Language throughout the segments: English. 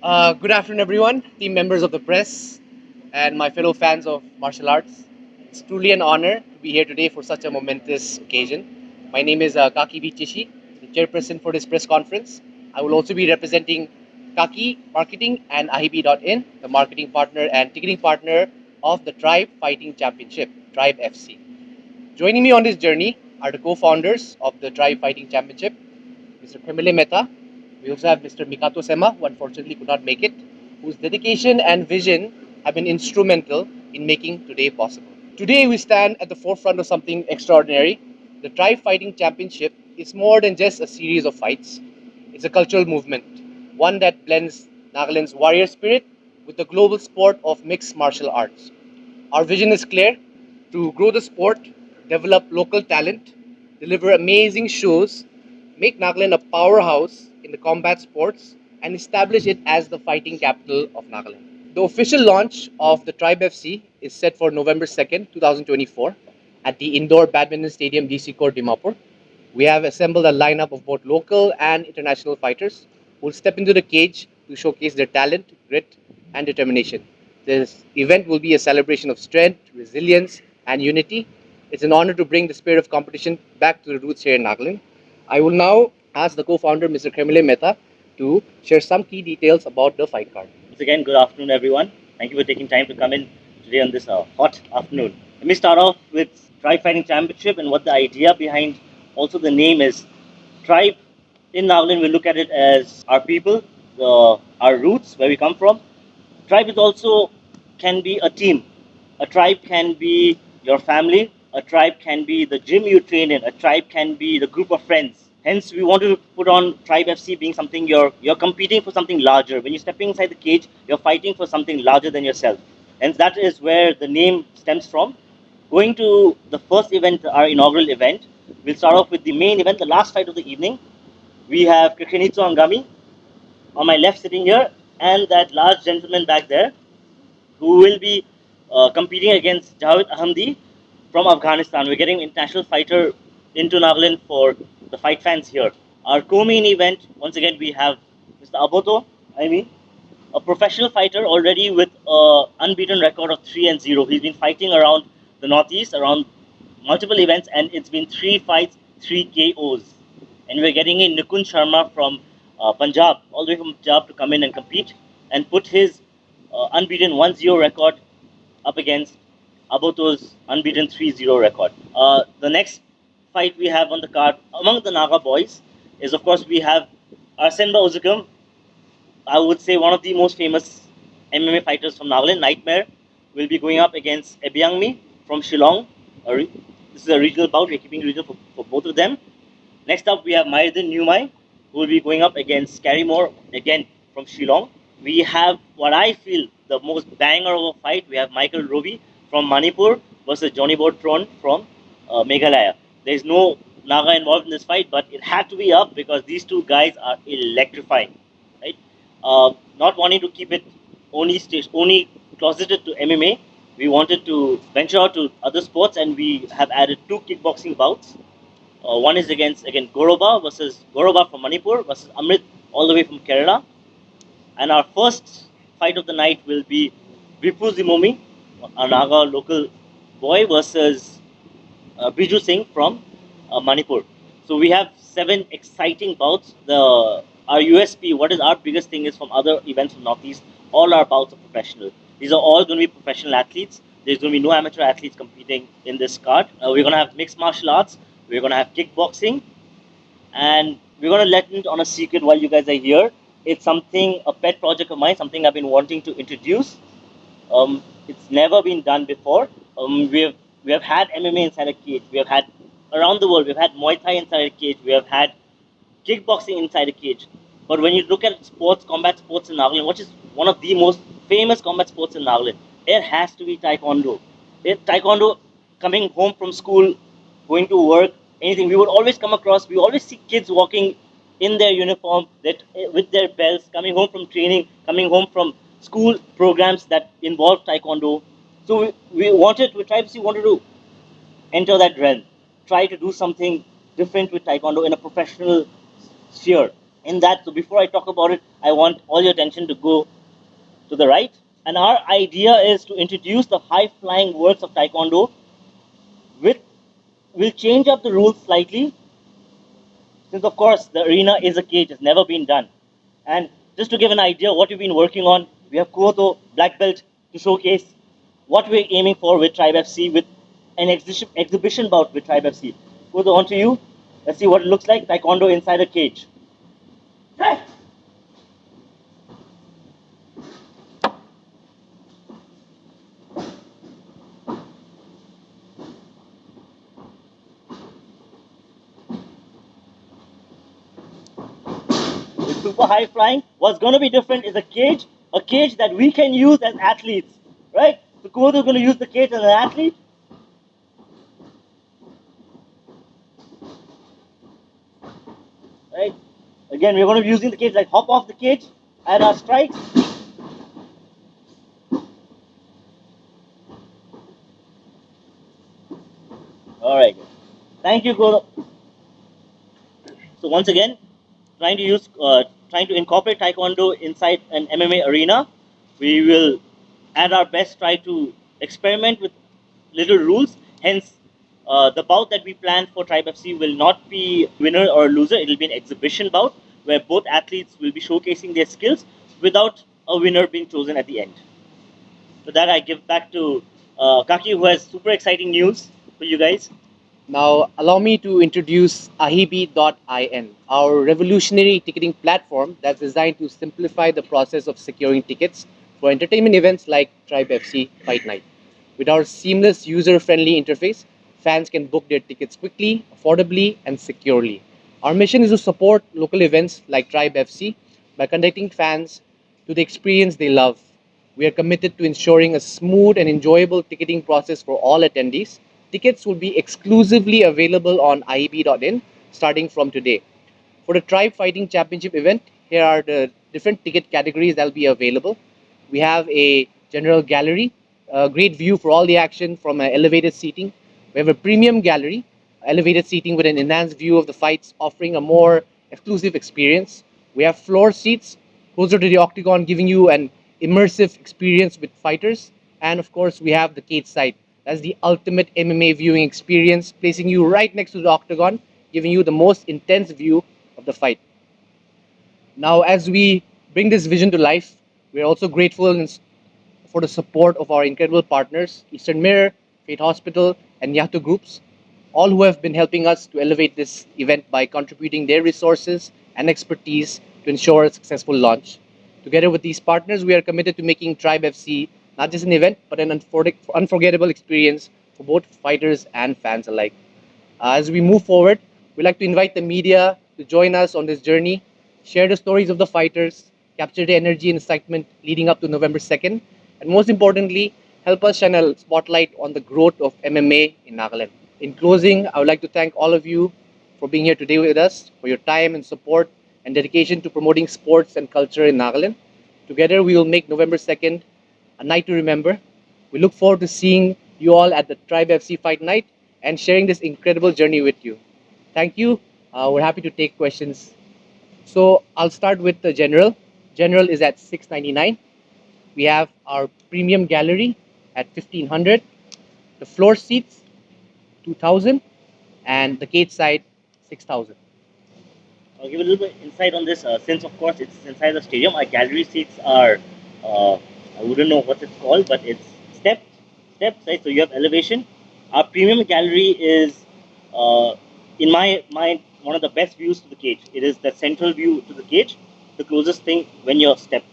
Good afternoon, everyone, team members of the press, and my fellow fans of martial arts. It's truly an honor to be here today for such a momentous occasion. My name is Kaki V. Chishi, the chairperson for this press conference. I will also be representing Kaki Marketing and Ahibi.in, the marketing partner and ticketing partner of the Tribe Fighting Championship, Tribe FC. Joining me on this journey are the co-founders of the Tribe Fighting Championship, Mr. Kremile Mehta. We also have Mr. Mikato Sema, who unfortunately could not make it, whose dedication and vision have been instrumental in making today possible. Today, we stand at the forefront of something extraordinary. The Tribe Fighting Championship is more than just a series of fights, it's a cultural movement, one that blends Nagaland's warrior spirit with the global sport of mixed martial arts. Our vision is clear: to grow the sport, develop local talent, deliver amazing shows, make Nagaland a powerhouse in the combat sports, and establish it as the fighting capital of Nagaland. The official launch of the Tribe FC is set for November 2nd, 2024, at the indoor badminton stadium DC Court, Dimapur. We have assembled a lineup of both local and international fighters who will step into the cage to showcase their talent, grit, and determination. This event will be a celebration of strength, resilience, and unity. It's an honor to bring the spirit of competition back to the roots here in Nagaland. I will now ask the co-founder, Mr. Kremile Mehta, to share some key details about the fight card. Once again, good afternoon, everyone. Thank you for taking time to come in today on this hot afternoon. Let me start off with Tribe Fighting Championship and what the idea behind also the name is. Tribe in Nagaland, we look at it as our people, our roots, where we come from. Tribe is also can be a team. A tribe can be your family. A tribe can be the gym you train in. A tribe can be the group of friends. Hence, we want to put on Tribe FC being something you're competing for something larger. When you're stepping inside the cage, you're fighting for something larger than yourself. And that is where the name stems from. Going to the first event, our inaugural event, we'll start off with the main event, the last fight of the evening. We have Kekenitsu Angami on my left sitting here, and that large gentleman back there who will be competing against Javed Ahmadi from Afghanistan. We're getting international fighter into Nagaland for the fight fans here. Our co-main event, once again, we have Mr. Aboto, a professional fighter already with an unbeaten record of 3-0. He's been fighting around the Northeast, around multiple events, and it's been 3 fights, 3 KOs. And we're getting in Nikun Sharma from Punjab, all the way from Punjab to come in and compete and put his unbeaten 1-0 record up against Aboto's unbeaten 3-0 record. The next fight we have on the card among the Naga boys is, of course, we have Arsenba Uzukam, I would say one of the most famous MMA fighters from Nagaland. Nightmare will be going up against Ebyangmi from Shillong. This is a regional bout. We're keeping regional for both of them. Next up, we have Maidin Newmai, who will be going up against Scarrymore, again from Shillong. We have what I feel the most banger of a fight. We have Michael Roby from Manipur versus Johnny Botron from Meghalaya. There is no Naga involved in this fight, but it had to be up because these two guys are electrifying, right? Not wanting to keep it only closeted to MMA, we wanted to venture out to other sports, and we have added 2 kickboxing bouts. One is against again Goroba from Manipur versus Amrit all the way from Kerala, and our first fight of the night will be Vipu Zimomi, a Naga local boy, versus Biju Singh from Manipur. So we have 7 exciting bouts. Our USP, what is our biggest thing, is from other events from Northeast, all our bouts are professional. These are all going to be professional athletes. There's going to be no amateur athletes competing in this card. We're going to have mixed martial arts. We're going to have kickboxing, and we're going to let it on a secret while you guys are here. It's something, a pet project of mine, something I've been wanting to introduce. It's never been done before. We have had MMA inside a cage. We have had around the world. We've had Muay Thai inside a cage. We have had kickboxing inside a cage. But when you look at sports, combat sports in Nagaland, which is one of the most famous combat sports in Nagaland, it has to be Taekwondo. Taekwondo, coming home from school, going to work, anything, we would always come across, we always see kids walking in their uniform, that with their belts, coming home from training, coming home from school programs that involve Taekwondo. So we tried to wanted to enter that realm, try to do something different with Taekwondo in a professional sphere. in that. So before I talk about it, I want all your attention to go to the right. And our idea is to introduce the high flying works of Taekwondo with we'll change up the rules slightly since of course the arena is a cage, it's never been done. And just to give an idea what we've been working on, we have Kuoto black belt to showcase what we're aiming for with Tribe FC with an exhibition bout with Tribe FC. Kuoto, on to you. Let's see what it looks like. Taekwondo inside a cage. With super high flying, what's going to be different is a cage that we can use as athletes, right? So Kuoto is going to use the cage as an athlete. Right? Again, we're going to be using the cage like hop off the cage at our strikes. All right. Thank you, Guru. So once again, trying to incorporate Taekwondo inside an MMA arena. We will, at our best, try to experiment with little rules. Hence, the bout that we plan for Tribe FC will not be winner or loser. It will be an exhibition bout where both athletes will be showcasing their skills without a winner being chosen at the end. So that I give back to Kaki, who has super exciting news for you guys. Now, allow me to introduce ahibi.in, our revolutionary ticketing platform that's designed to simplify the process of securing tickets for entertainment events like Tribe FC Fight Night. With our seamless, user friendly interface, fans can book their tickets quickly, affordably, and securely. Our mission is to support local events like Tribe FC by connecting fans to the experience they love. We are committed to ensuring a smooth and enjoyable ticketing process for all attendees. Tickets will be exclusively available on IEB.in starting from today. For the Tribe Fighting Championship event, here are the different ticket categories that will be available. We have a general gallery, a great view for all the action from elevated seating. We have a premium gallery, elevated seating with an enhanced view of the fights, offering a more exclusive experience. We have floor seats closer to the octagon, giving you an immersive experience with fighters. And of course, we have the cage side. That's the ultimate MMA viewing experience, placing you right next to the octagon, giving you the most intense view of the fight. Now, as we bring this vision to life, we're also grateful for the support of our incredible partners, Eastern Mirror, Fate Hospital, and Yahoo Groups, all who have been helping us to elevate this event by contributing their resources and expertise to ensure a successful launch. Together with these partners, we are committed to making Tribe FC not just an event, but an unforgettable experience for both fighters and fans alike. As we move forward, we'd like to invite the media to join us on this journey, share the stories of the fighters, capture the energy and excitement leading up to November 2nd, and most importantly, help us shine a spotlight on the growth of MMA in Nagaland. In closing, I would like to thank all of you for being here today with us, for your time and support and dedication to promoting sports and culture in Nagaland. Together, we will make November 2nd a night to remember. We look forward to seeing you all at the Tribe FC Fight Night and sharing this incredible journey with you. Thank you. We're happy to take questions. So I'll start with the general. General is at 699. We have our premium gallery at 1500. The floor seats 2000, and the cage side 6000. I'll give a little bit insight on this. Since of course it's inside the stadium, our gallery seats are I wouldn't know what it's called, but it's stepped, steps. Right, so you have elevation. Our premium gallery is, in my mind, one of the best views to the cage. It is the central view to the cage, the closest thing when you're stepped.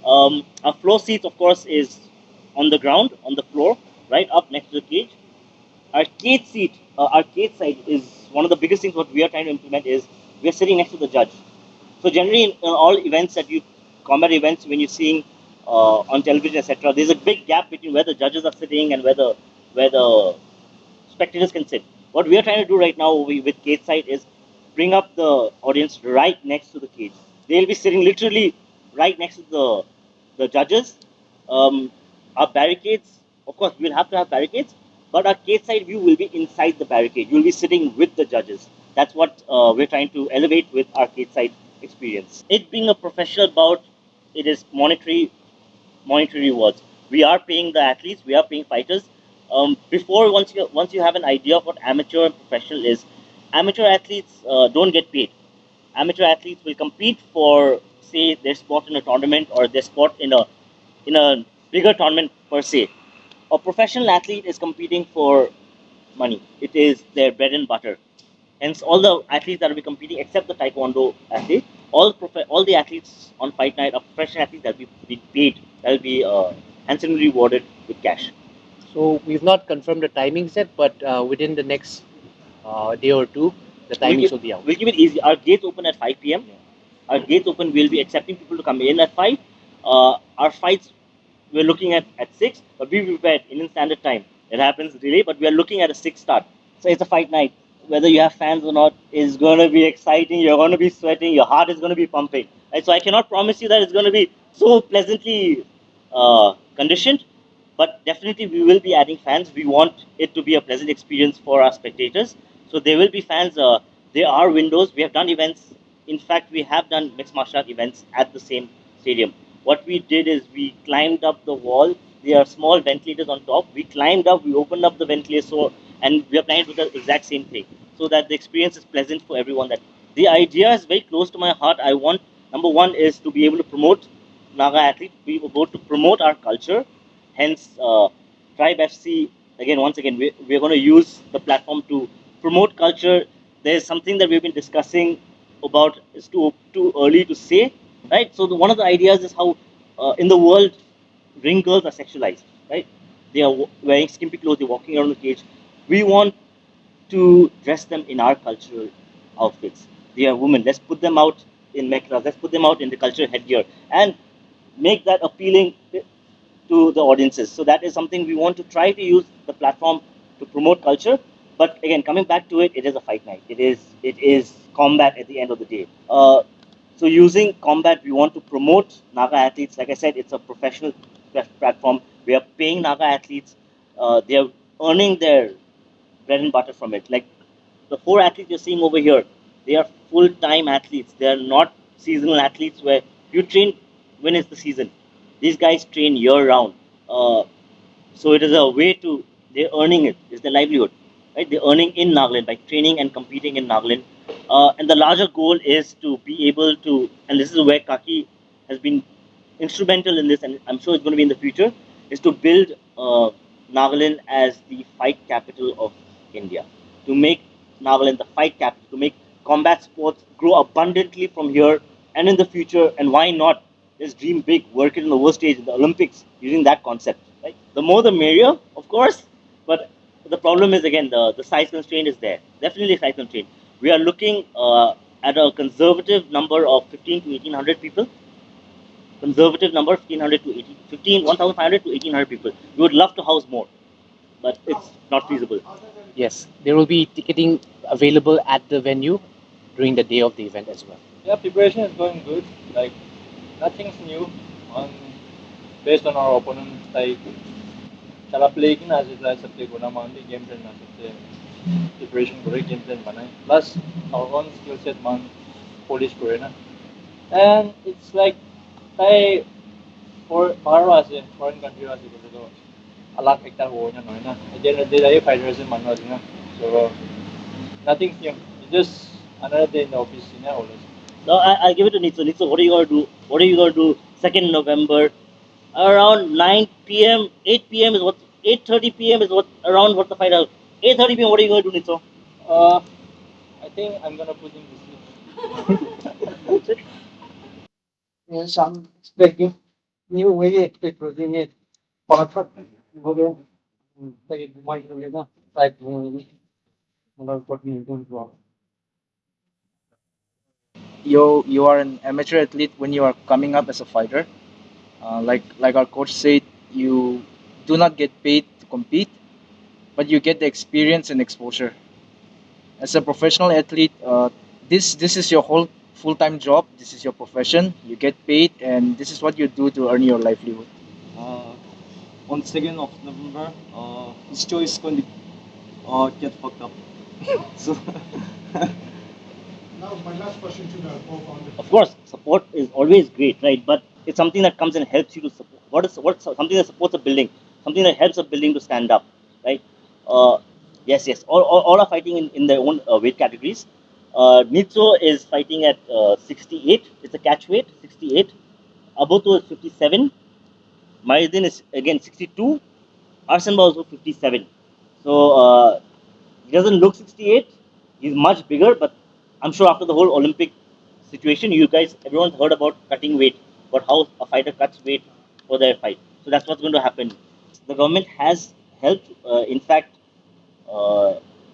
Our floor seats, of course, is on the ground, on the floor, right up next to the cage. Our cage side is one of the biggest things what we are trying to implement is we are sitting next to the judge. So generally in all events that you combat events when you're seeing on television etc. There's a big gap between where the judges are sitting and where the spectators can sit. What we are trying to do right now with cage side is bring up the audience right next to the cage. They'll be sitting literally right next to the judges. Our barricades, of course, we'll have to have barricades, but our cage side view will be inside the barricade. You'll be sitting with the judges. That's what we're trying to elevate with our cage side experience. It being a professional bout, it is monetary rewards. We are paying the athletes, we are paying fighters. Before once you have an idea of what amateur and professional is, amateur athletes don't get paid. Amateur athletes will compete for, say, their spot in a tournament or their spot in a bigger tournament per se. A professional athlete is competing for money. It is their bread and butter. Hence, all the athletes that will be competing, except the Taekwondo athlete, all the athletes on fight night are professional athletes that will be paid, that will be handsomely rewarded with cash. So we've not confirmed the timings yet, but within the next day or two, the We'll timings give, will be out. we'll give it easy. Our gates open at 5 p.m. Our gates open. We'll be accepting people to come in at 5. Our fights, we're looking at 6, but we prepared Indian Standard Time. It happens delay, but we are looking at a 6 start. So it's a fight night. Whether you have fans or not, it's going to be exciting. You're going to be sweating. Your heart is going to be pumping. Right? So I cannot promise you that it's going to be so pleasantly conditioned, but definitely we will be adding fans. We want it to be a pleasant experience for our spectators. So there will be fans. There are windows. We have done events. In fact, we have done mixed martial art events at the same stadium. What we did is we climbed up the wall. There are small ventilators on top. We climbed up. We opened up the ventilator, so and we are planning to do the exact same thing, so that the experience is pleasant for everyone. That the idea is very close to my heart. I want, number one is to be able to promote Naga athletes. We were going to promote our culture. Hence, Tribe FC, again, once again, we're going to use the platform to promote culture. There's something that we've been discussing about, is too early to say, right? So one of the ideas is how in the world ring girls are sexualized, right? They are wearing skimpy clothes, they're walking around the cage. We want to dress them in our cultural outfits. They are women. Let's put them out in mekras. Let's put them out in the cultural headgear and make that appealing to the audiences. So that is something we want to try to use the platform to promote culture. But again, coming back to it, it is a fight night. It is combat at the end of the day. So using combat, we want to promote Naga athletes. Like I said, it's a professional platform. We are paying Naga athletes. They are earning their bread and butter from it. Like the 4 athletes you're seeing over here, they are full-time athletes. They are not seasonal athletes where you train when is the season. These guys train year-round. So it is a way to, they're earning it. It's their livelihood, right? They're earning in Nagaland by training and competing in Nagaland. And the larger goal is to be able to, and this is where Kaki has been instrumental in this, and I'm sure it's going to be in the future, is to build Nagaland as the fight capital of India. To make Nagaland the fight capital, to make combat sports grow abundantly from here and in the future, and why not? Just dream big, work it in the world stage in the Olympics using that concept. Right? The more the merrier, of course, but the problem is again the size constraint is there. Definitely size constraint. We are looking at a conservative number of 15 to 1800 people. Conservative number 1500 to 18, 15 1500 to 1800 people. We would love to house more, but it's not feasible. Yes, there will be ticketing available at the venue during the day of the event as well. Yeah, preparation is going good. Like nothing's new on based on our opponent. Like cara play ki na sila sa Taekwondo man di game plan na sa preparation kore game plan banay. Plus our own skill set man polish kore na. And it's like tay for baro ase foreign country ase kore to alak ekta ho na noy na. At the end of the day fighters man ase na. So nothing's new. It's just another day in the office na always. No, I'll give it to Nitso. Nitso, what are you going to do? What are you going to do 2nd November? Around 9 p.m., 8 p.m. is what, 8:30 p.m. is what, around what the fight out. 8:30 p.m., what are you going to do, Nitso? Uh, I think I'm gonna put him to sleep. That's it. Some expecting new way expecting it. Perfect. Okay. Like white together. Like what we going to You are an amateur athlete when you are coming up as a fighter. Like our coach said, you do not get paid to compete, but you get the experience and exposure. As a professional athlete, this is your whole full time job. This is your profession. You get paid, and this is what you do to earn your livelihood. Uh, on 2nd of November, his show is going to get fucked up. So Of course, support is always great, right? But it's something that comes and helps you to support. What's something that supports a building? Something that helps a building to stand up, right? Uh, yes, yes. All are fighting in their own weight categories. Nitso is fighting at 68. It's a catch weight, 68. Abuto is 57. Maridin is again 62. Arsenal also 57. So he doesn't look 68. He's much bigger, but I'm sure after the whole Olympic situation, you guys, everyone's heard about cutting weight, about how a fighter cuts weight for their fight. So that's what's going to happen. The government has helped. In fact,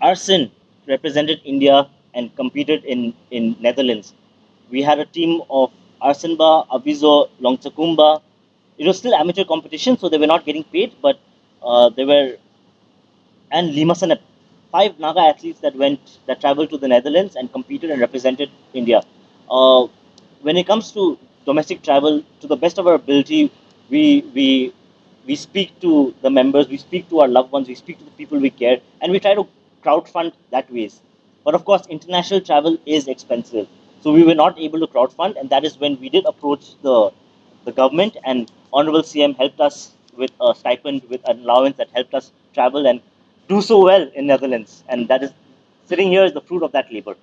Arsen represented India and competed in Netherlands. We had a team of Arsenba, Abizo, Longchakumba. It was still amateur competition, so they were not getting paid, but they were and Limasan, five Naga athletes that traveled to the Netherlands and competed and represented India. When it comes to domestic travel, to the best of our ability, we we we speak to the members, we speak to our loved ones, we speak to the people we care, and we try to crowdfund that ways. But of course, international travel is expensive, so we were not able to crowdfund, and that is when we did approach the government, and Honorable CM helped us with a stipend, with an allowance that helped us travel and do so well in Netherlands, and that is sitting here is the fruit of that labor.